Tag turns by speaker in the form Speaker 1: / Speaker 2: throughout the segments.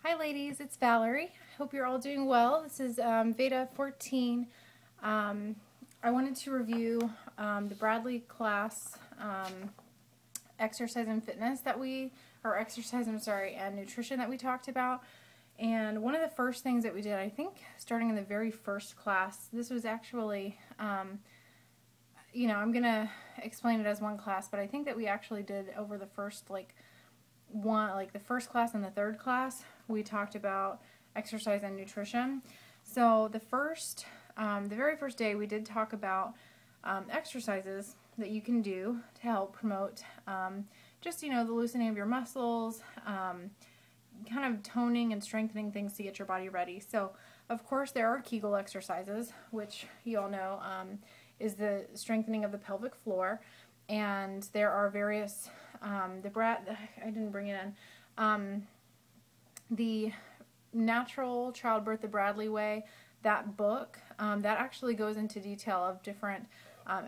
Speaker 1: Hi ladies, it's Valerie. Hope you're all doing well. This is VEDA 14. I wanted to review the Bradley class exercise and fitness that and nutrition that we talked about. And one of the first things that we did, I think starting in the very first class, this was actually, I'm going to explain it as one class, but I think that we actually did over the first the first class and the third class, we talked about exercise and nutrition. So the very first day, we did talk about exercises that you can do to help promote the loosening of your muscles, kind of toning and strengthening things to get your body ready. So of course there are Kegel exercises, which you all know is the strengthening of the pelvic floor, and there are various I didn't bring it in. The Natural Childbirth the Bradley Way, that book, that actually goes into detail of different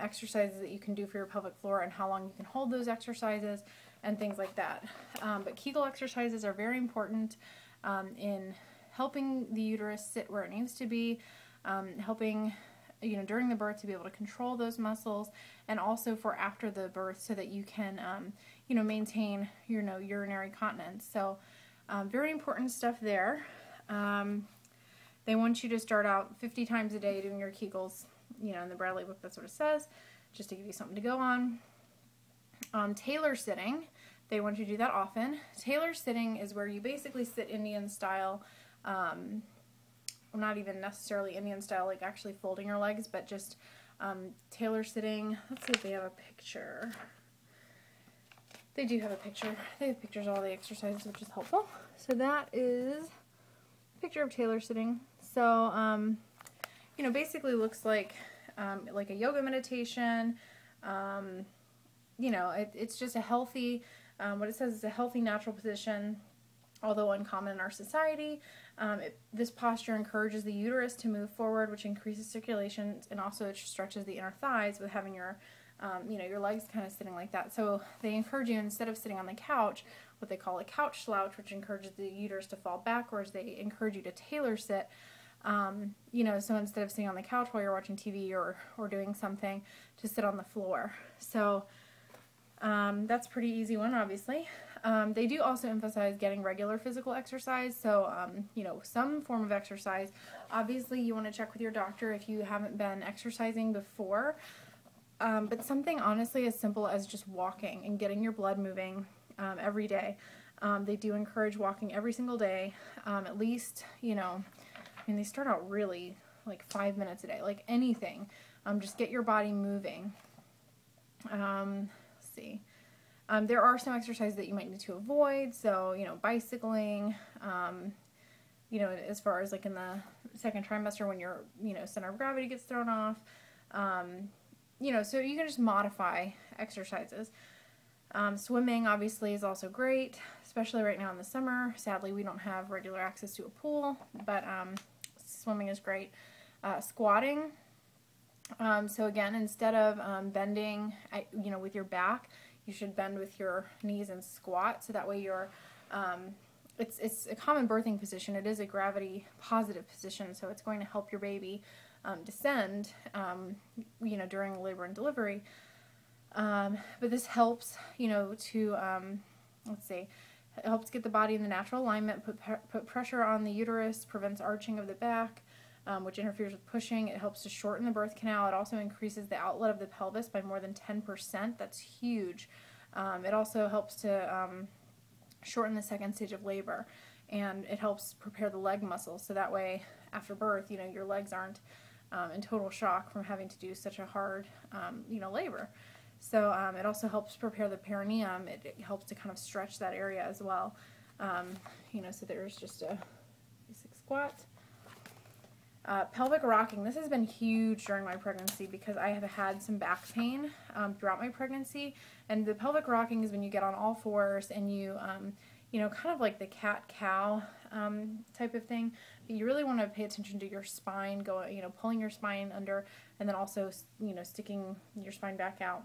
Speaker 1: exercises that you can do for your pelvic floor and how long you can hold those exercises and things like that. But Kegel exercises are very important in helping the uterus sit where it needs to be, helping during the birth to be able to control those muscles, and also for after the birth so that you can maintain urinary continence. So very important stuff there. They want you to start out 50 times a day doing your Kegels. In the Bradley book, that's what it says, just to give you something to go on. Tailor sitting, they want you to do that often. Tailor sitting is where you basically sit Indian style, not even necessarily Indian style, like actually folding your legs, but just tailor sitting. Let's see if they have a picture. They do have a picture. They have pictures of all the exercises, which is helpful. So that is a picture of tailor sitting. So, basically looks like a yoga meditation. It's just a healthy, what it says is a healthy natural position, although uncommon in our society. This posture encourages the uterus to move forward, which increases circulation, and also it stretches the inner thighs with having your legs kind of sitting like that. So they encourage you, instead of sitting on the couch, what they call a couch slouch, which encourages the uterus to fall backwards, they encourage you to tailor sit. So instead of sitting on the couch while you're watching TV or doing something, to sit on the floor. So that's a pretty easy one, obviously. They do also emphasize getting regular physical exercise, so, some form of exercise. Obviously, you want to check with your doctor if you haven't been exercising before, but something honestly as simple as just walking and getting your blood moving every day. They do encourage walking every single day, at least, they start out really like 5 minutes a day, like anything. Just get your body moving. Let's see. There are some exercises that you might need to avoid, so, bicycling, as far as like in the second trimester when your, center of gravity gets thrown off, so you can just modify exercises. Swimming obviously is also great, especially right now in the summer. Sadly, we don't have regular access to a pool, but swimming is great. Squatting. So again, instead of bending, with your back, you should bend with your knees and squat. So that way you're, it's a common birthing position. It is a gravity positive position, so it's going to help your baby descend, during labor and delivery. But this helps, let's see, it helps get the body in the natural alignment, put pressure on the uterus, prevents arching of the back, which interferes with pushing. It helps to shorten the birth canal. It also increases the outlet of the pelvis by more than 10%. That's huge. It also helps to shorten the second stage of labor, and it helps prepare the leg muscles, so that way after birth, your legs aren't in total shock from having to do such a hard, labor. So it also helps prepare the perineum. It helps to kind of stretch that area as well. So there's just a basic squat. Pelvic rocking. This has been huge during my pregnancy because I have had some back pain throughout my pregnancy. And the pelvic rocking is when you get on all fours and you, kind of like the cat-cow type of thing. But you really want to pay attention to your spine, pulling your spine under, and then also, sticking your spine back out.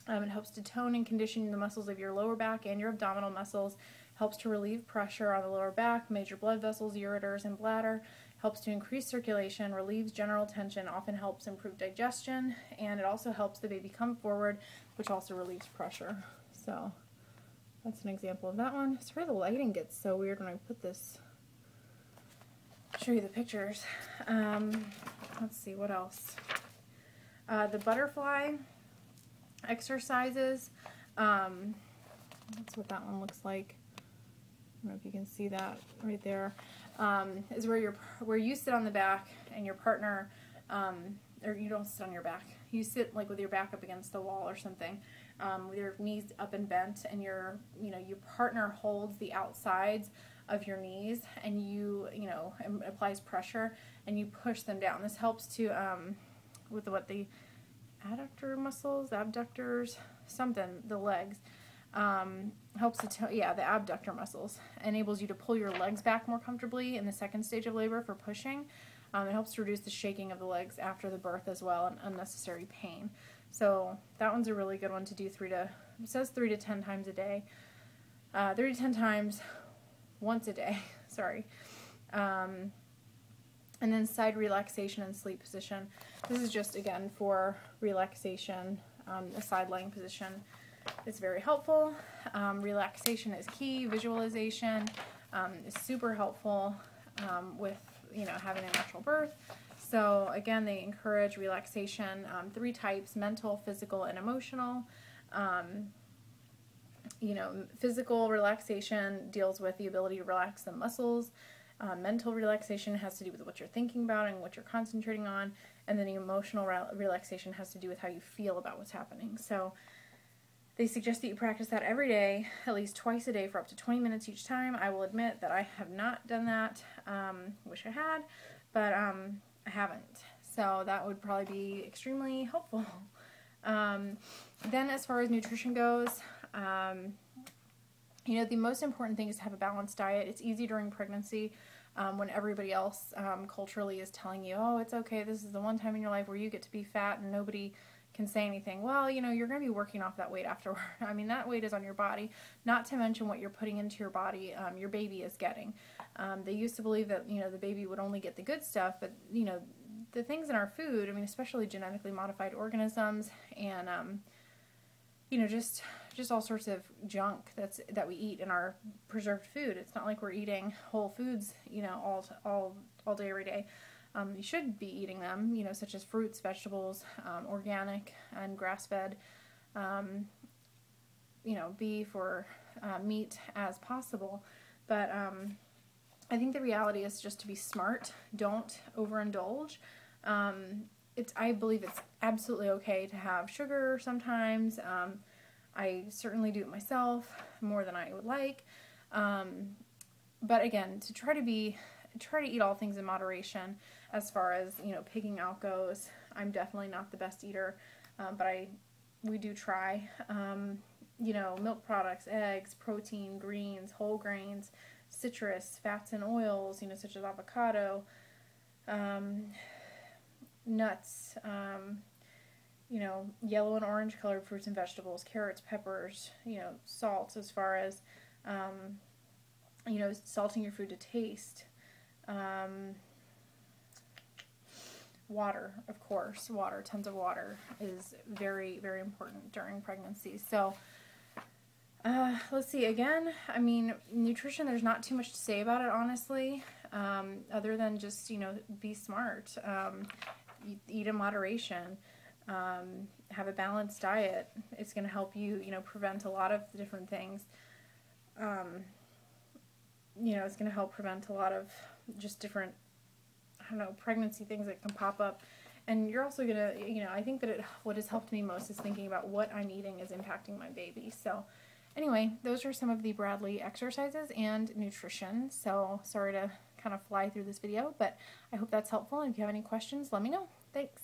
Speaker 1: It helps to tone and condition the muscles of your lower back and your abdominal muscles. helps to relieve pressure on the lower back, major blood vessels, ureters, and bladder, helps to increase circulation, relieves general tension, often helps improve digestion, and it also helps the baby come forward, which also relieves pressure. So that's an example of that one. Sorry, the lighting gets so weird when I put this. I'll show you the pictures. Let's see, what else? The butterfly exercises. That's what that one looks like. I don't know if you can see that right there. Is where you sit on the back and your partner, or you don't sit on your back. You sit like with your back up against the wall or something, with your knees up and bent, and your partner holds the outsides of your knees, and applies pressure, and you push them down. This helps to with the adductor muscles, abductors, something, the legs. Helps to the abductor muscles, enables you to pull your legs back more comfortably in the second stage of labor for pushing. It helps to reduce the shaking of the legs after the birth as well, and unnecessary pain. So that one's a really good one to do. It says 3 to 10 times a day. 3 to 10 times once a day, sorry. And then side relaxation and sleep position. This is just, again, for relaxation. A side laying position is very helpful. Relaxation is key. Visualization is super helpful with having a natural birth. So again, they encourage relaxation. 3 types: mental, physical, and emotional. Physical relaxation deals with the ability to relax the muscles. Mental relaxation has to do with what you're thinking about and what you're concentrating on, and then the emotional relaxation has to do with how you feel about what's happening. So they suggest that you practice that every day, at least twice a day, for up to 20 minutes each time. I will admit that I have not done that. Wish I had, but I haven't. So that would probably be extremely helpful. Then as far as nutrition goes, the most important thing is to have a balanced diet. It's easy during pregnancy when everybody else culturally is telling you, oh, it's okay, this is the one time in your life where you get to be fat and nobody can say anything. Well, you're going to be working off that weight afterward. I mean, that weight is on your body, not to mention what you're putting into your body, your baby is getting. They used to believe that, the baby would only get the good stuff, but, the things in our food, I mean, especially genetically modified organisms and, just all sorts of junk that we eat in our preserved food. It's not like we're eating whole foods, all day, every day. You should be eating them, such as fruits, vegetables, organic and grass-fed, beef or meat as possible. But I think the reality is just to be smart. Don't overindulge. I believe it's absolutely okay to have sugar sometimes. I certainly do it myself more than I would like. But again, to try to eat all things in moderation as far as, pigging out goes. I'm definitely not the best eater, but we do try. Milk products, eggs, protein, greens, whole grains, citrus, fats and oils, such as avocado, nuts, yellow and orange colored fruits and vegetables, carrots, peppers, salts as far as, salting your food to taste. Water, of course. Tons of water is very, very important during pregnancy. So, let's see, again, I mean, nutrition, there's not too much to say about it, honestly, other than just, be smart, eat in moderation, have a balanced diet. It's going to help you, prevent a lot of different things. It's going to help prevent a lot of just different, pregnancy things that can pop up. And you're also going to, I think that what has helped me most is thinking about what I'm eating is impacting my baby. So anyway, those are some of the Bradley exercises and nutrition. So sorry to kind of fly through this video, but I hope that's helpful. And if you have any questions, let me know. Thanks.